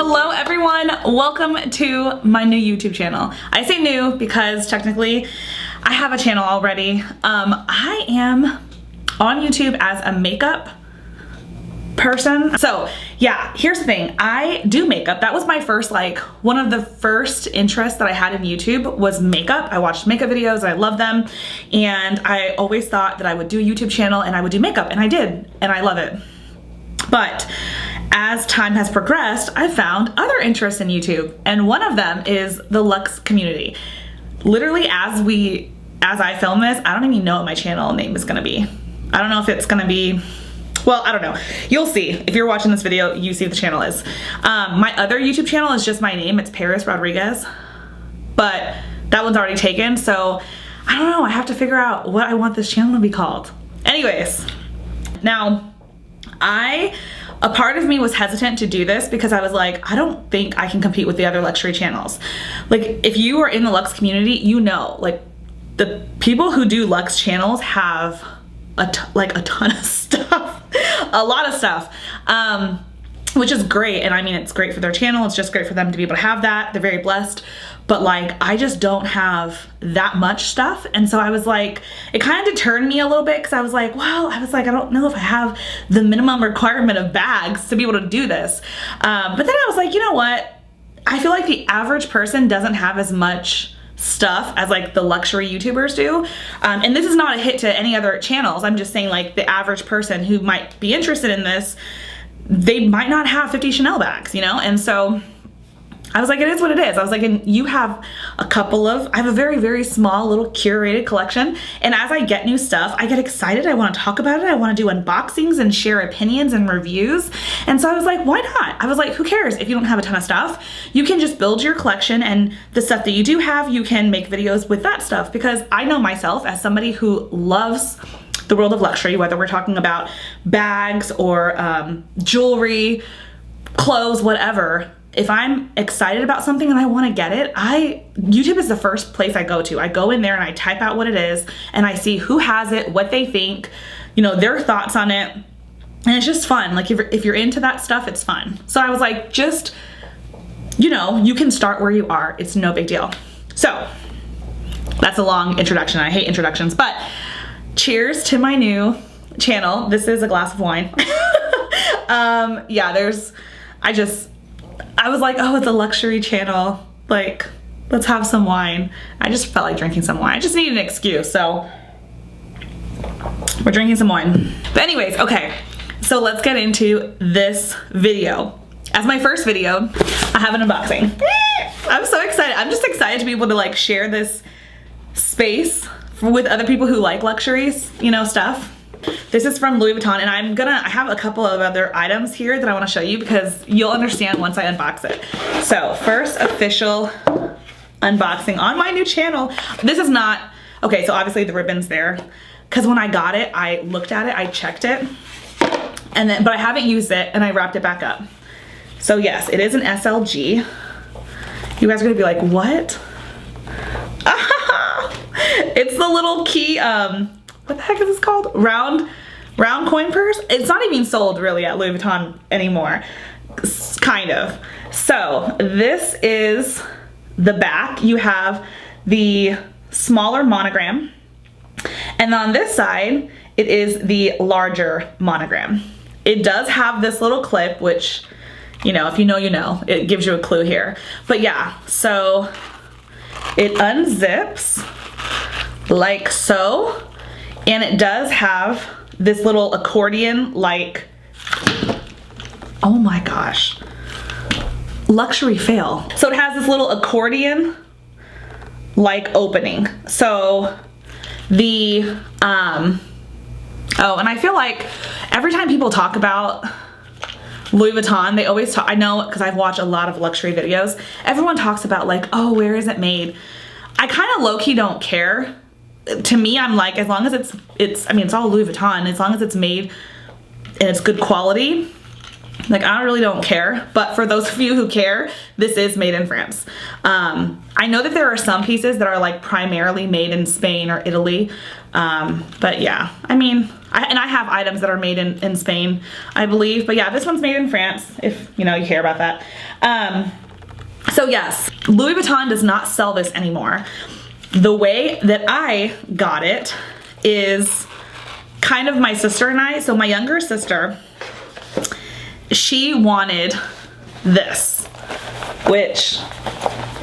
Hello everyone, welcome to my new YouTube channel. I say new because technically I have a channel already. I am on YouTube as a makeup person. So yeah, here's the thing, I do makeup. That was my first, one of the first interests that I had in YouTube was makeup. I watched makeup videos, I love them, and I always thought that I would do a YouTube channel and I would do makeup, and I did, and I love it. But as time has progressed, I've found other interests in YouTube, and one of them is the Lux community. Literally, as I film this, I don't even know what my channel name is gonna be. I don't know if it's gonna be, well, I don't know. You'll see. If you're watching this video, you see what the channel is. My other YouTube channel is just my name. It's Paris Rodriguez, but that one's already taken, so I don't know. I have to figure out what I want this channel to be called. Anyways, now, a part of me was hesitant to do this because I was like, I don't think I can compete with the other luxury channels. Like, if you are in the Lux community, you know, like, the people who do Lux channels have a ton of stuff, a lot of stuff, which is great. And I mean, it's great for their channel. It's just great for them to be able to have that. They're very blessed. But like, I just don't have that much stuff. And so I was like, it kind of deterred me a little bit because I was like, I don't know if I have the minimum requirement of bags to be able to do this. But then I was like, you know what? I feel like the average person doesn't have as much stuff as like the luxury YouTubers do. And this is not a hit to any other channels. I'm just saying, like, the average person who might be interested in this, they might not have 50 Chanel bags, you know? And so I was like, it is what it is. I was like, and you have I have a very, very small little curated collection. And as I get new stuff, I get excited. I want to talk about it. I want to do unboxings and share opinions and reviews. And so I was like, why not? I was like, who cares if you don't have a ton of stuff? You can just build your collection, and the stuff that you do have, you can make videos with that stuff. Because I know myself as somebody who loves the world of luxury, whether we're talking about bags or jewelry, clothes, whatever. If I'm excited about something and I want to get it, YouTube is the first place I go to. I go in there and I type out what it is, and I see who has it, what they think, you know, their thoughts on it. And it's just fun. Like, if you're into that stuff, it's fun. So I was like, just, you know, you can start where you are. It's no big deal. So that's a long introduction. I hate introductions, but cheers to my new channel. This is a glass of wine. Yeah, I was like, oh, it's a luxury channel. Like, let's have some wine. I just felt like drinking some wine. I just needed an excuse, so we're drinking some wine. But anyways, okay, so let's get into this video. As my first video, I have an unboxing. I'm so excited. I'm just excited to be able to like share this space with other people who like luxuries, you know, stuff. This is from Louis Vuitton, and I have a couple of other items here that I want to show you because you'll understand once I unbox it. So first official unboxing on my new channel. This is not, okay, so obviously the ribbon's there because when I got it, I looked at it, I checked it, but I haven't used it, and I wrapped it back up. So yes, it is an SLG. You guys are gonna be like, what? It's the little key, what the heck is this called? Round coin purse? It's not even sold really at Louis Vuitton anymore, kind of. So this is the back. You have the smaller monogram, and on this side, it is the larger monogram. It does have this little clip, which, you know, if you know, you know. It gives you a clue here. But yeah, so it unzips like so. And it does have this little accordion, like, oh my gosh, luxury fail. So it has this little accordion like opening. So the, oh, and I feel like every time people talk about Louis Vuitton, they always talk, I know because I've watched a lot of luxury videos, everyone talks about like, oh, where is it made? I kind of low-key don't care. To me, I'm like, as long as I mean, it's all Louis Vuitton, as long as it's made and it's good quality, Like, I really don't care, but for those of you who care, this is made in France. I know that there are some pieces that are like primarily made in Spain or Italy, but yeah, I mean, I have items that are made in Spain, I believe, but yeah, this one's made in France, if you know, you care about that. So yes, Louis Vuitton does not sell this anymore. The way that I got it is kind of my sister and I. So my younger sister, she wanted this, which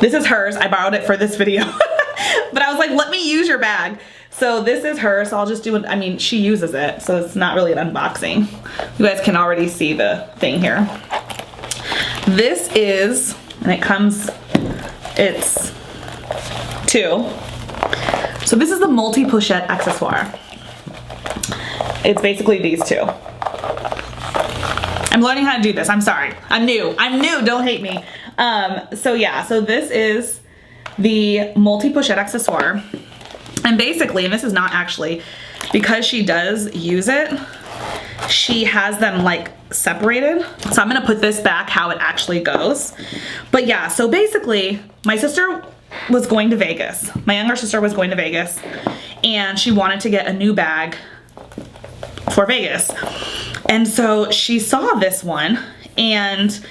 this is hers. I borrowed it for this video, but I was like, let me use your bag. So this is hers. So I'll just do it. I mean, she uses it, so it's not really an unboxing. You guys can already see the thing here. This is, and it comes, it's 2. So this is the multi-pochette accessoire. It's basically these 2. I'm learning how to do this. I'm sorry. I'm new. Don't hate me. So yeah, so this is the multi-pochette accessoire. And basically, and this is not actually, because she does use it, she has them like separated. So I'm gonna put this back how it actually goes. But yeah, so basically, my sister was going to Vegas. My younger sister was going to Vegas, and she wanted to get a new bag for Vegas. And so she saw this one and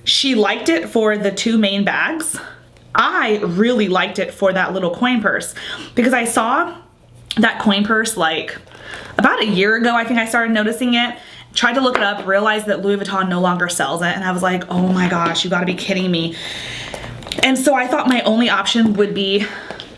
she liked it for the 2 main bags. I really liked it for that little coin purse, because I saw that coin purse like about a year ago. I think I started noticing it, tried to look it up, realized that Louis Vuitton no longer sells it. And I was like, oh my gosh, you gotta be kidding me. And so I thought my only option would be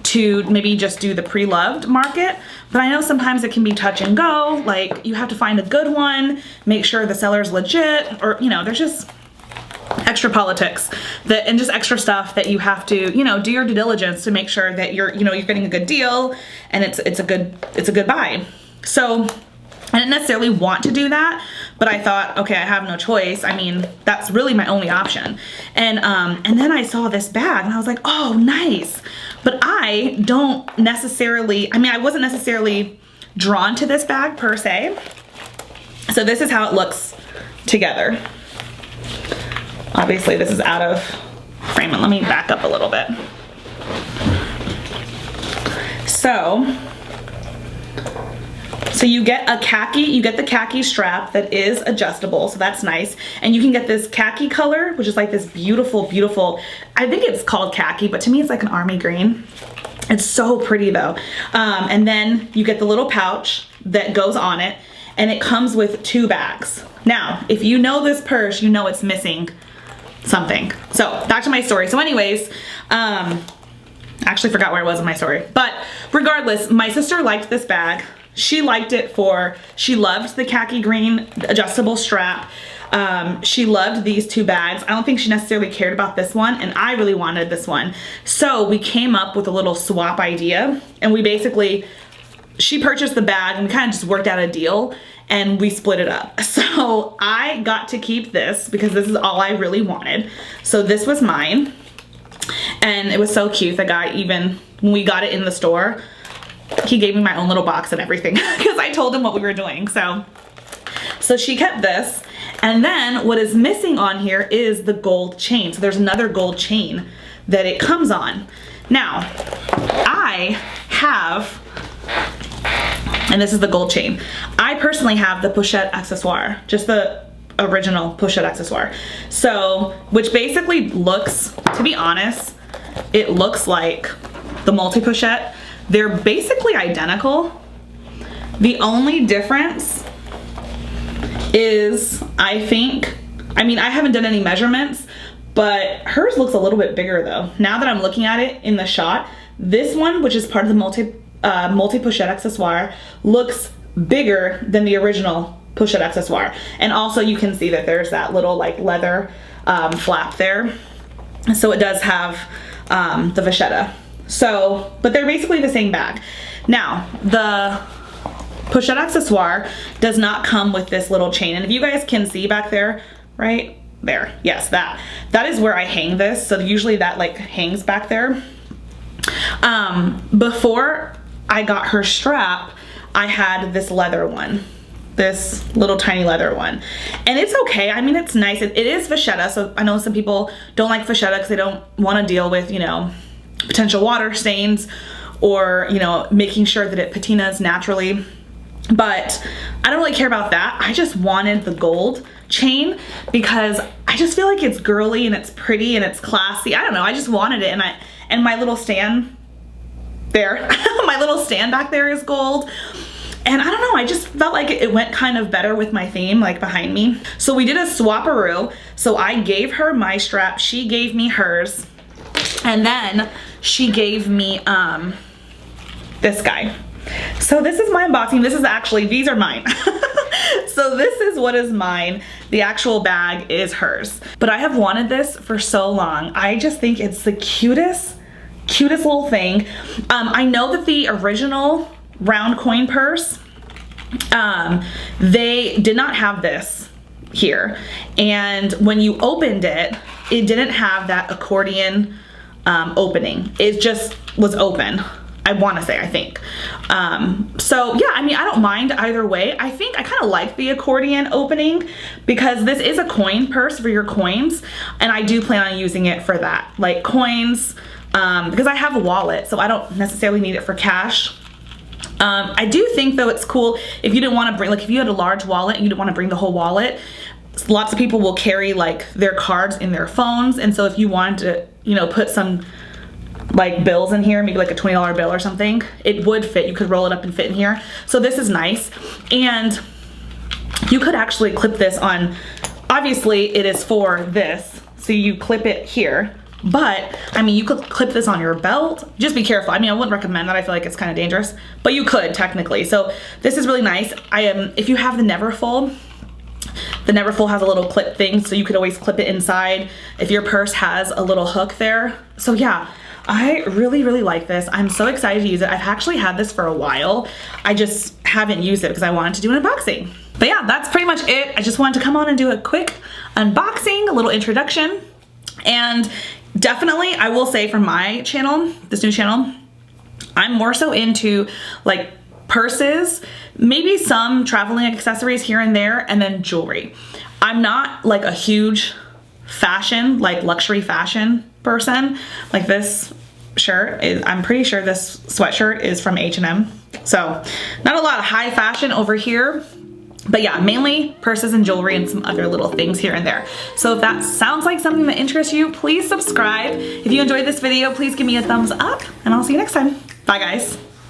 to maybe just do the pre-loved market. But I know sometimes it can be touch and go. Like, you have to find a good one, make sure the seller's legit, or, you know, there's just extra politics that, and just extra stuff that you have to, you know, do your due diligence to make sure that you're, you know, you're getting a good deal and it's a good buy. So I didn't necessarily want to do that, but I thought, okay, I have no choice. I mean, that's really my only option. And then I saw this bag and I was like, oh, nice. But I don't necessarily, I mean, I wasn't necessarily drawn to this bag per se. So this is how it looks together. Obviously this is out of frame. Let me back up a little bit. So you get a khaki, you get the khaki strap that is adjustable, so that's nice. And you can get this khaki color, which is like this beautiful, beautiful, I think it's called khaki, but to me it's like an army green. It's so pretty though. And then you get the little pouch that goes on it, and it comes with 2 bags. Now, if you know this purse, you know it's missing something. So back to my story. So anyways, actually forgot where I was in my story, but regardless, my sister liked this bag. She liked it for, she loved the khaki green adjustable strap. She loved these 2 bags. I don't think she necessarily cared about this one, and I really wanted this one. So we came up with a little swap idea, and we basically, she purchased the bag and we kind of just worked out a deal and we split it up. So I got to keep this because this is all I really wanted. So this was mine, and it was so cute. The guy, even when we got it in the store, he gave me my own little box and everything because I told him what we were doing. So she kept this. And then what is missing on here is the gold chain. So there's another gold chain that it comes on. Now, I have, and this is the gold chain. I personally have the Pochette accessoire, just the original Pochette accessoire. So, which basically looks, to be honest, it looks like the multi-pochette. They're basically identical. The only difference is, I think, I mean, I haven't done any measurements, but hers looks a little bit bigger though. Now that I'm looking at it in the shot, this one, which is part of the multi-pochette accessoire, looks bigger than the original Pochette accessoire. And also you can see that there's that little like leather flap there. So it does have the vachetta. So, but they're basically the same bag. Now, the Pochette accessoire does not come with this little chain. And if you guys can see back there, right there, yes, that is where I hang this. So usually that like hangs back there. Before I got her strap, I had this leather one. this little tiny leather one. And it's okay. I mean, it's nice. It is vachetta, so I know some people don't like vachetta because they don't want to deal with, you know, potential water stains or, you know, making sure that it patinas naturally. But I don't really care about that. I just wanted the gold chain because I just feel like it's girly and it's pretty and it's classy. I don't know. I just wanted it, and my little stand there, my little stand back there is gold. And I don't know, I just felt like it went kind of better with my theme, like behind me. So we did a swap-a-roo. So I gave her my strap, she gave me hers, and then she gave me this guy. So this is my unboxing. This is actually, these are mine. So this is what is mine. The actual bag is hers. But I have wanted this for so long. I just think it's the cutest little thing. I know that the original round coin purse, they did not have this here, and when you opened it, it didn't have that accordion opening. It just was open, I think. So yeah, I mean, I don't mind either way. I think I kind of like the accordion opening because this is a coin purse for your coins, and I do plan on using it for that, like coins, because I have a wallet, so I don't necessarily need it for cash. I do think though it's cool if you didn't want to bring, like if you had a large wallet and you didn't want to bring the whole wallet, lots of people will carry like their cards in their phones, and so if you wanted to, you know, put some like bills in here, maybe like a $20 bill or something, it would fit. You could roll it up and fit in here. So this is nice, and you could actually clip this on, obviously it is for this, so you clip it here. But, I mean, you could clip this on your belt. Just be careful. I mean, I wouldn't recommend that. I feel like it's kind of dangerous. But you could, technically. So, this is really nice. If you have the Neverfull has a little clip thing, so you could always clip it inside if your purse has a little hook there. So, yeah, I really, really like this. I'm so excited to use it. I've actually had this for a while. I just haven't used it because I wanted to do an unboxing. But, yeah, that's pretty much it. I just wanted to come on and do a quick unboxing, a little introduction. And definitely, I will say for my channel, this new channel, I'm more so into like purses, maybe some traveling accessories here and there, and then jewelry. I'm not like a huge fashion, like luxury fashion person. Like this shirt is, I'm pretty sure this sweatshirt is from H&M. So not a lot of high fashion over here. But yeah, mainly purses and jewelry and some other little things here and there. So if that sounds like something that interests you, please subscribe. If you enjoyed this video, please give me a thumbs up, and I'll see you next time. Bye guys.